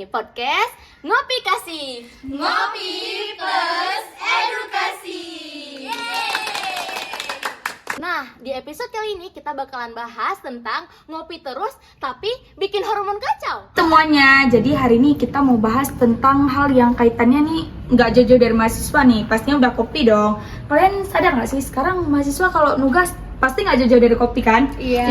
podcast Ngopi Kasih. Ngopi plus edukasi. Nah, di episode kali ini kita bakalan bahas tentang ngopi terus tapi bikin hormon kacau. Semuanya, jadi hari ini kita mau bahas tentang hal yang kaitannya nih nggak jauh-jauh dari mahasiswa nih. Pastinya udah kopi dong. Kalian sadar nggak sih sekarang mahasiswa kalau nugas pasti nggak jauh-jauh dari kopi kan? Iya.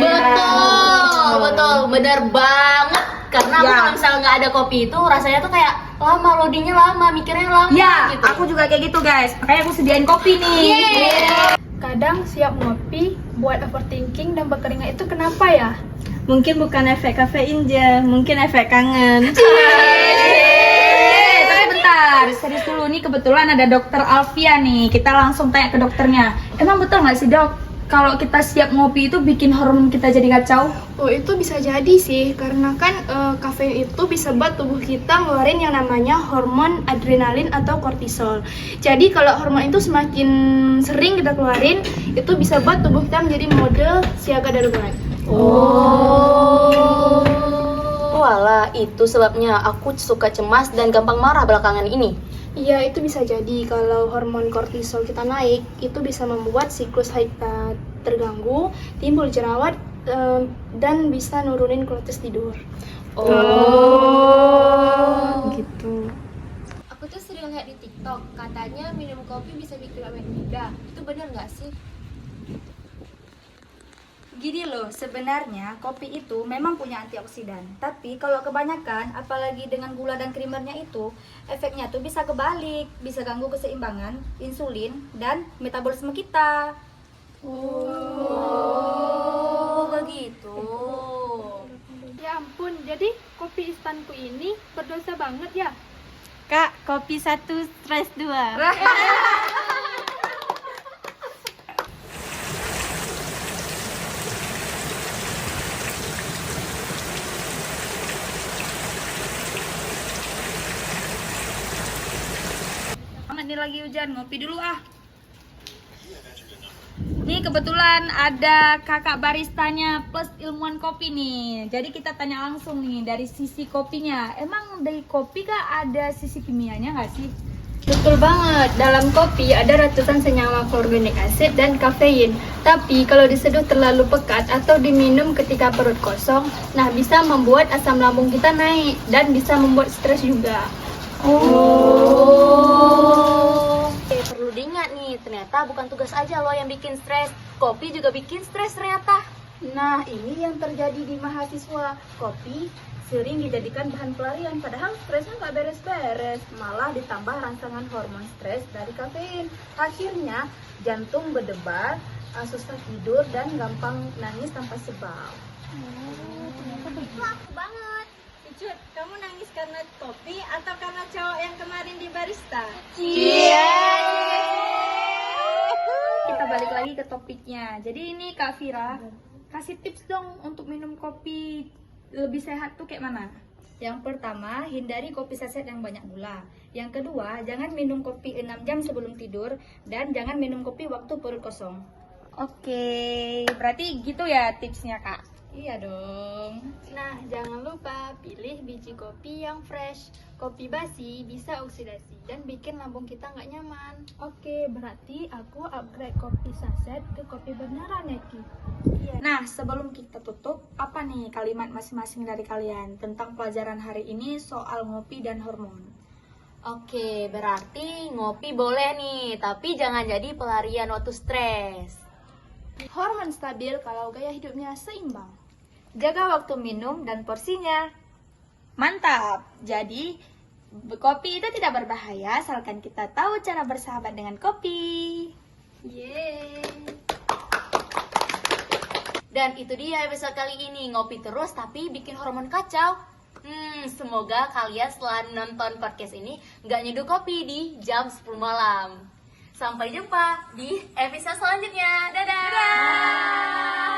Betul, benar banget. Karena aku kalau misalnya nggak ada kopi itu rasanya tuh kayak lama, loadingnya lama, mikirnya lama Ya, gitu. aku juga kayak gitu guys. Makanya aku sediain kopi nih. Kadang siap ngopi, buat overthinking dan berkeringat itu kenapa ya? Mungkin bukan efek kafein aja, mungkin efek kangen. Tapi bentar, serius dulu nih, kebetulan ada dokter Alfia nih. Kita langsung tanya ke dokternya. Emang betul nggak sih dok, kalau kita siap ngopi itu bikin hormon kita jadi kacau? Oh, itu bisa jadi sih, karena kan kafein itu bisa buat tubuh kita ngeluarin yang namanya hormon adrenalin atau kortisol. Jadi kalau hormon itu semakin sering kita keluarin, itu bisa buat tubuh kita menjadi mode siaga darurat. Walah, itu sebabnya aku suka cemas dan gampang marah belakangan ini. Iya, itu bisa jadi kalau hormon kortisol kita naik, itu bisa membuat siklus haid kita terganggu, timbul jerawat, dan bisa nurunin kualitas tidur. Gitu. Aku tuh sering lihat di TikTok, katanya minum kopi bisa bikin awet muda. Itu bener nggak sih? Gini loh, sebenarnya kopi itu memang punya antioksidan. Tapi kalau kebanyakan, apalagi dengan gula dan krimernya itu, efeknya tuh bisa kebalik, bisa ganggu keseimbangan insulin dan metabolisme kita. Oh, begitu. Ya ampun, jadi kopi instanku ini berdosa banget ya? Kak, kopi 1, stres 2. Ini lagi hujan, ngopi dulu ah. Nih kebetulan ada kakak baristanya plus ilmuwan kopi nih. Jadi kita tanya langsung nih dari sisi kopinya. Emang dari kopi kak ada sisi kimianya nggak sih? Betul banget, dalam kopi ada ratusan senyawa organik asid dan kafein. Tapi kalau diseduh terlalu pekat atau diminum ketika perut kosong, nah bisa membuat asam lambung kita naik dan bisa membuat stres juga. Perlu diingat nih, ternyata bukan tugas aja loh yang bikin stres. Kopi juga bikin stres ternyata. Nah ini yang terjadi di mahasiswa. Kopi sering dijadikan bahan pelarian, padahal stresnya nggak beres-beres. Malah ditambah rangsangan hormon stres dari kafein. Akhirnya jantung berdebar, susah tidur, dan gampang nangis tanpa sebab. Banget. Cut, kamu nangis karena kopi atau karena cowok yang kemarin di barista? Kita balik lagi ke topiknya. Jadi ini Kak Vira, kasih tips dong untuk minum kopi lebih sehat tuh kayak mana? Yang pertama, hindari kopi saset yang banyak gula. Yang kedua, jangan minum kopi 6 jam sebelum tidur. Dan jangan minum kopi waktu perut kosong. Oke, berarti gitu ya tipsnya Kak? Iya dong. Nah, jangan lupa pilih biji kopi yang fresh. Kopi basi bisa oksidasi dan bikin lambung kita nggak nyaman. Oke, berarti aku upgrade kopi saset ke kopi beneran ya Ki? Nah, sebelum kita tutup, apa nih kalimat masing-masing dari kalian tentang pelajaran hari ini soal ngopi dan hormon? Oke, berarti ngopi boleh nih, tapi jangan jadi pelarian waktu stres. Hormon stabil kalau gaya hidupnya seimbang. Jaga waktu minum dan porsinya. Mantap! Jadi, kopi itu tidak berbahaya asalkan kita tahu cara bersahabat dengan kopi. Yeay. Dan itu dia episode kali ini, ngopi terus tapi bikin hormon kacau. Semoga kalian setelah nonton podcast ini nggak nyeduh kopi di jam 10 malam. Sampai jumpa di episode selanjutnya. Dadah!